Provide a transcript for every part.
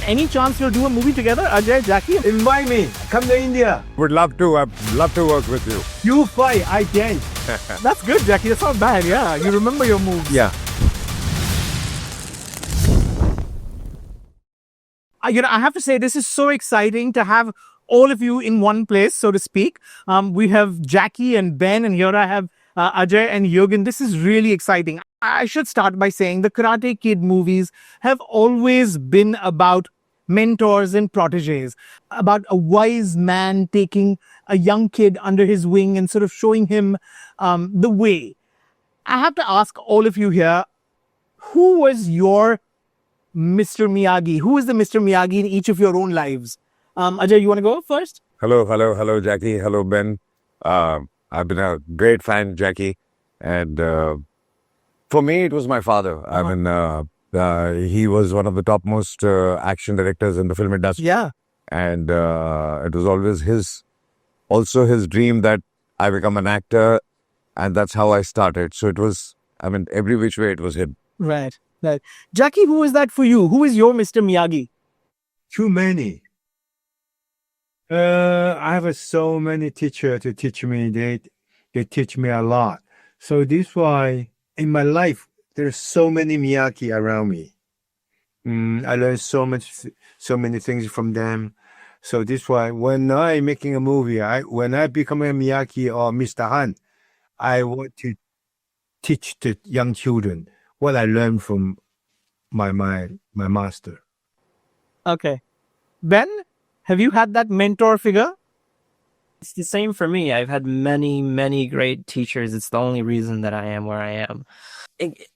Any chance you'll do a movie together, Ajay, Jackie? Invite me. Come to India. Would love to. I'd love to work with you. You fight, I dance. That's good, Jackie. That's not bad. Yeah, you remember your moves. Yeah. I have to say, this is so exciting to have all of you in one place, so to speak. We have Jackie and Ben, and here I have Ajay and Yug, and this is really exciting. I should start by saying the Karate Kid movies have always been about mentors and proteges, about a wise man taking a young kid under his wing and sort of showing him the way. I have to ask all of you here, who was your Mr. Miyagi? Who is the Mr. Miyagi in each of your own lives? Ajay, you want to go first? Hello, Jackie. Hello, Ben. I've been a great fan, Jackie. And for me, it was my father. I mean, he was one of the topmost action directors in the film industry. Yeah. And it was always his dream that I become an actor. And that's how I started. So it was, I mean, every which way it was him. Right. Jackie, who is that for you? Who is your Mr. Miyagi? Too many. I have so many teachers to teach me. They teach me a lot. So this is why in my life there's so many Miyagi around me. I learned so many things from them. So this is why when I'm making a movie, when I become a Miyagi or Mr. Han, I want to teach the young children what I learned from my master. Okay. Ben, have you had that mentor figure? It's the same for me. I've had many, many great teachers. It's the only reason that I am where I am.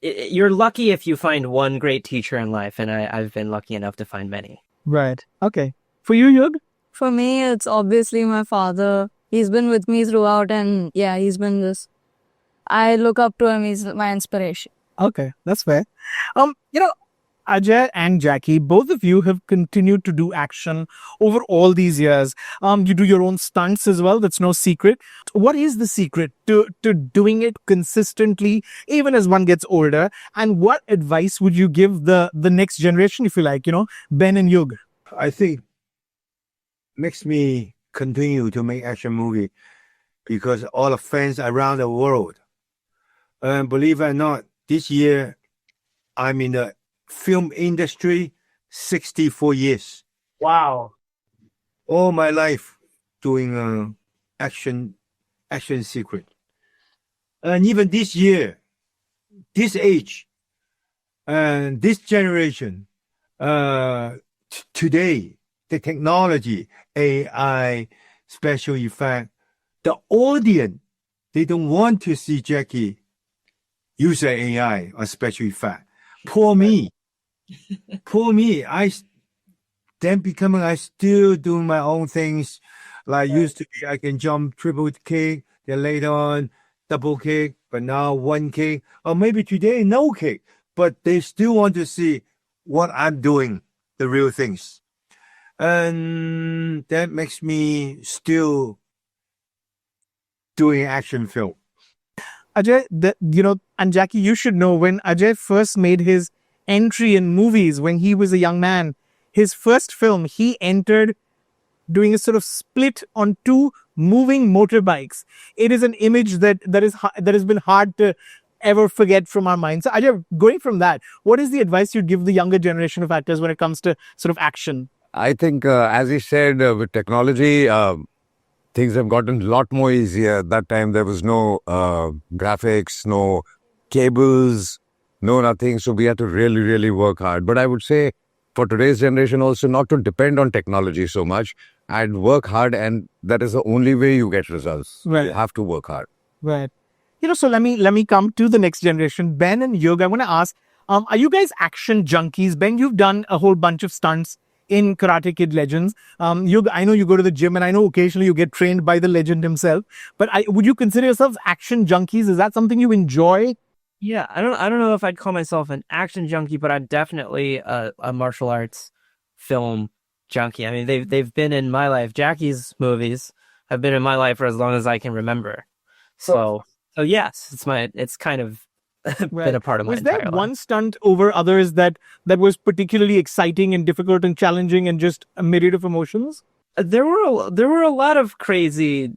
You're lucky if you find one great teacher in life, and I've been lucky enough to find many. Right. Okay. For you, Yug? For me, it's obviously my father. He's been with me throughout, and yeah, he's been this. I look up to him. He's my inspiration. Okay, that's fair. Ajay and Jackie, both of you have continued to do action over all these years. You do your own stunts as well. That's no secret. What is the secret to doing it consistently, even as one gets older? And what advice would you give the next generation, if you like, Ben and Yug? I think makes me continue to make action movie because all the fans around the world. And believe it or not, this year I'm in the film industry 64 years. Wow. All my life doing action secret. And even this year, this age, and this generation, today, the technology, AI, special effect, the audience, they don't want to see Jackie use an AI or special effect. Poor me. I still doing my own things. Like used to be, I can jump triple kick, then later on double kick, but now one kick, or maybe today no kick. But they still want to see what I'm doing, the real things. And that makes me still doing action film. Ajay, and Jackie, you should know when Ajay first made his entry in movies when he was a young man, his first film, he entered doing a sort of split on two moving motorbikes. It is an image that has been hard to ever forget from our minds. So Ajay, going from that, what is the advice you'd give the younger generation of actors when it comes to sort of action? I think, as he said, with technology, things have gotten a lot more easier. That time there was no graphics, no cables, no nothing. So we had to really, really work hard. But I would say for today's generation also not to depend on technology so much and work hard. And that is the only way you get results. Right. You have to work hard. Right. So let me come to the next generation. Ben and Yug, I want to ask, are you guys action junkies? Ben, you've done a whole bunch of stunts in Karate Kid Legends. Yug, I know you go to the gym and I know occasionally you get trained by the legend himself, but would you consider yourselves action junkies? Is that something you enjoy? Yeah, I don't know if I'd call myself an action junkie, but I'm definitely a martial arts film junkie. I mean, they've been in my life. Jackie's movies have been in my life for as long as I can remember. So yes, it's kind of been a part of my Was there entire life. one stunt over others that was particularly exciting and difficult and challenging and just a myriad of emotions? There were a lot of crazy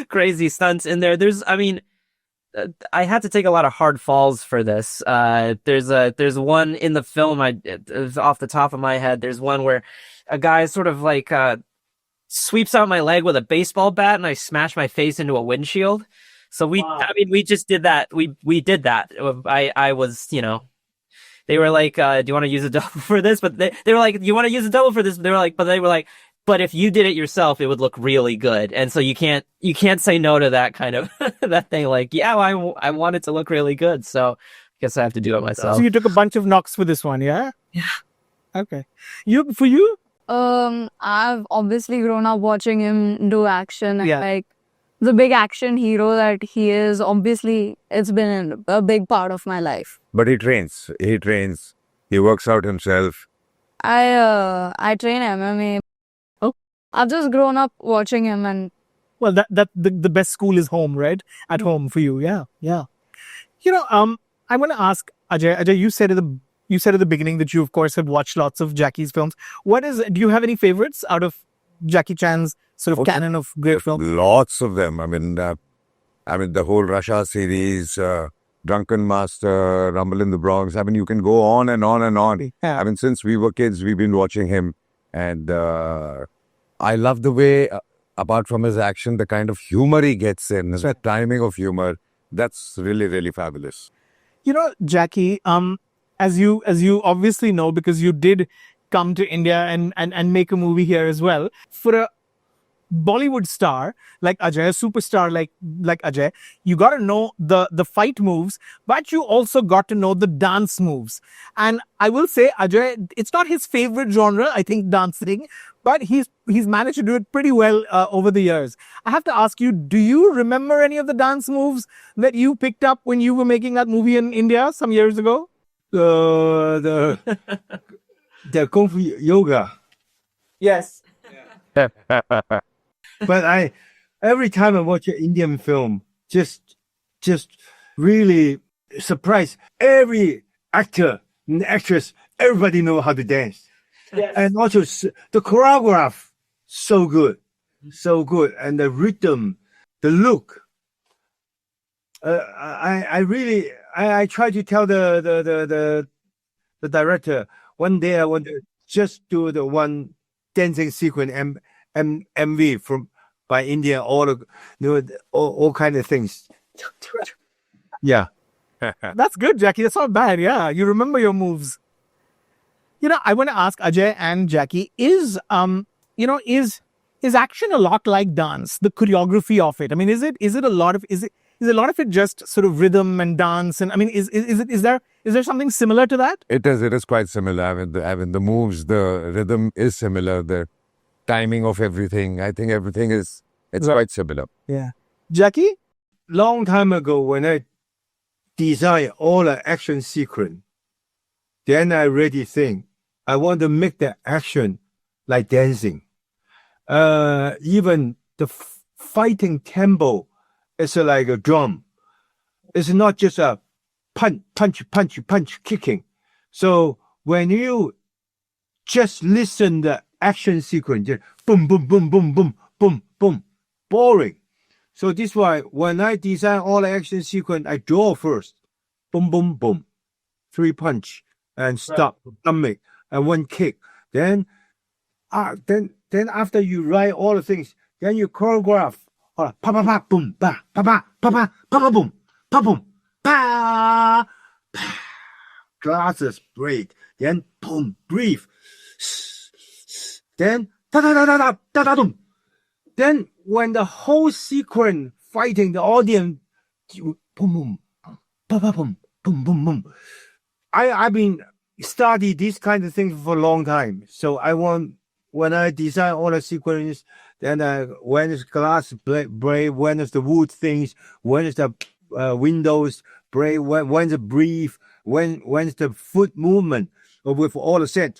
crazy stunts in there. I had to take a lot of hard falls for this. There's one in the film. Off the top of my head. There's one where a guy sort of like sweeps out my leg with a baseball bat, and I smash my face into a windshield. So we just did that. We did that. I was, they were like, do you want to use a double for this? But they were like, you want to use a double for this? They were like, but if you did it yourself, it would look really good. And so you can't say no to that kind of that thing. Like, yeah, well, I want it to look really good. So I guess I have to do it myself. So you took a bunch of knocks for this one, yeah? Yeah. Okay. For you? I've obviously grown up watching him do action. And Yeah. like the big action hero that he is, obviously, it's been a big part of my life. But he trains. He works out himself. I train MMA. Oh. I've just grown up watching him, and Well, the best school is home, right? At home for you, yeah, yeah. I want to ask Ajay. Ajay, you said at the beginning that you, of course, have watched lots of Jackie's films. Do you have any favorites out of Jackie Chan's sort of canon of great films? Lots of them. I mean, the whole Russia series, Drunken Master, Rumble in the Bronx. I mean, you can go on and on and on. Yeah. I mean, since we were kids, we've been watching him. And I love the way, apart from his action, the kind of humor he gets in, the timing of humor. That's really, really fabulous. Jackie, as you obviously know, because you did come to India and make a movie here as well, for a Bollywood star like Ajay, a superstar like Ajay, you got to know the fight moves, but you also got to know the dance moves. And I will say, Ajay, it's not his favorite genre, I think, dancing, but he's managed to do it pretty well over the years. I have to ask you, do you remember any of the dance moves that you picked up when you were making that movie in India some years ago? The Kung Fu Yoga. Yes. But every time I watch an Indian film, just really surprised. Every actor and actress, everybody know how to dance. Yes. And also the choreograph, so good. And the rhythm, the look. I try to tell the director, one day I want to just do the one dancing sequence MV by India, all kind of things. Yeah. That's good, Jackie. That's not bad. Yeah, you remember your moves. I want to ask Ajay and Jackie: is action a lot like dance? The choreography of it. I mean, is a lot of it just sort of rhythm and dance? And I mean, is there something similar to that? It is quite similar. I mean, the moves, the rhythm is similar. The timing of everything. I think everything it's quite similar. Yeah. Jackie? Long time ago, when I designed all the action sequence, then I really think I want to make the action like dancing. Even the fighting tempo is like a drum. It's not just a punch, kicking. So when you just listen the action sequence, just boom, boom, boom, boom, boom, boom, boom, boring. So this is why when I design all the action sequence, I draw first. Boom, boom, boom. 3 punch and stop, stomach, and 1 kick. Then after you write all the things, then you choreograph. Pa pa pa boom, pa pa pa pa pa pa pa boom, pa boom, pa pa. Glasses break. Then boom, breathe. Then da da da da da da da boom. Then when the whole sequence fighting the audience, boom boom, pa pa boom, boom boom boom. I've been study these kind of things for a long time. So I want, when I design all the sequences, then when is glass break, when is the wood things, when is the windows break, when the breathe, when is the foot movement with all the set.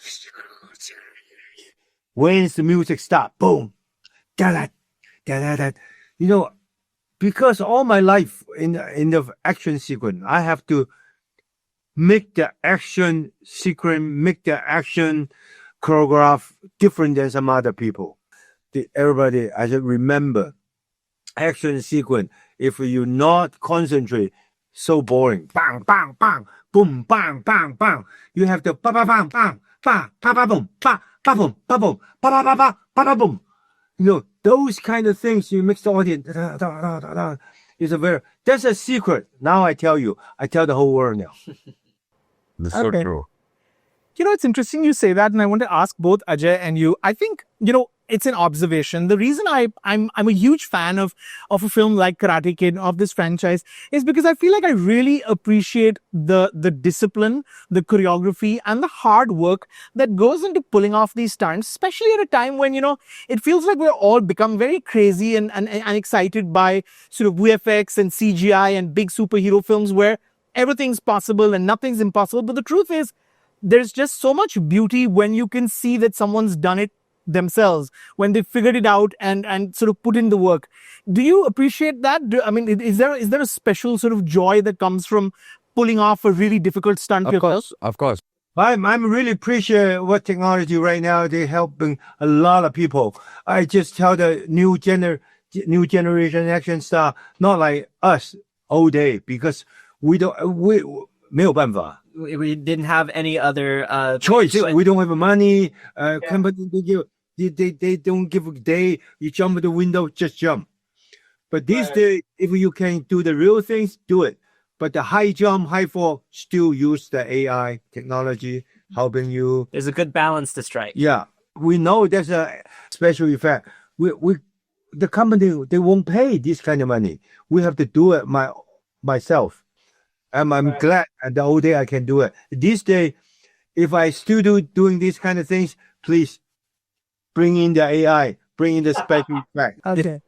When is the music stop? Boom, da da da da da. because all my life in the action sequence, I have to make the action sequence, make the action choreograph different than some other people. Everybody, I should remember, action sequence. If you not concentrate, so boring. Bang, bang, bang, boom, bang, bang, bang. You have to ba ba bang, bang, ba ba ba boom, ba ba boom, ba boom, ba ba ba ba ba ba boom. You know, those kind of things you mix the audience. Da, da, da, da, da. That's a secret. Now I tell you. I tell the whole world now. That's so Okay. true. You know, it's interesting you say that, and I want to ask both Ajay and you. I think, you know, it's an observation. The reason I'm a huge fan of a film like Karate Kid, of this franchise, is because I feel like I really appreciate the discipline, the choreography, and the hard work that goes into pulling off these stunts, especially at a time when, you know, it feels like we're all become very crazy and excited by sort of VFX and CGI and big superhero films where everything's possible and nothing's impossible. But the truth is, there's just so much beauty when you can see that someone's done it themselves, when they figured it out and sort of put in the work. Do you appreciate that? I mean, is there a special sort of joy that comes from pulling off a really difficult stunt yourself? Of course. I'm really appreciate what technology right now. They're helping a lot of people. I just tell the new generation action star, not like us all day, because we 没有办法 We didn't have any other choice. do it. We don't have money. Company they don't give a day. You jump the window, just jump. But these days, if you can do the real things, do it. But the high jump, high fall, still use the AI technology helping you. There's a good balance to strike. Yeah, we know there's a special effect. The company, they won't pay this kind of money. We have to do it myself. I'm glad at the old day I can do it. This day, if I still doing these kind of things, please bring in the AI, bring in the special effect. Okay.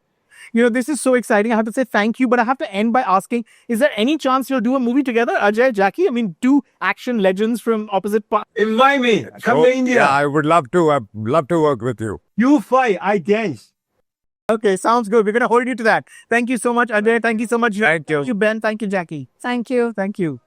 You know, this is so exciting. I have to say thank you, but I have to end by asking, is there any chance you'll do a movie together, Ajay, Jackie? I mean, two action legends from opposite parts. Invite me. Come to India. Yeah, I would love to. I'd love to work with you. You fight, I dance. Okay, sounds good. We're going to hold you to that. Thank you so much, Ajay. Thank you so much. Thank you. Thank you, Ben. Thank you, Jackie. Thank you. Thank you.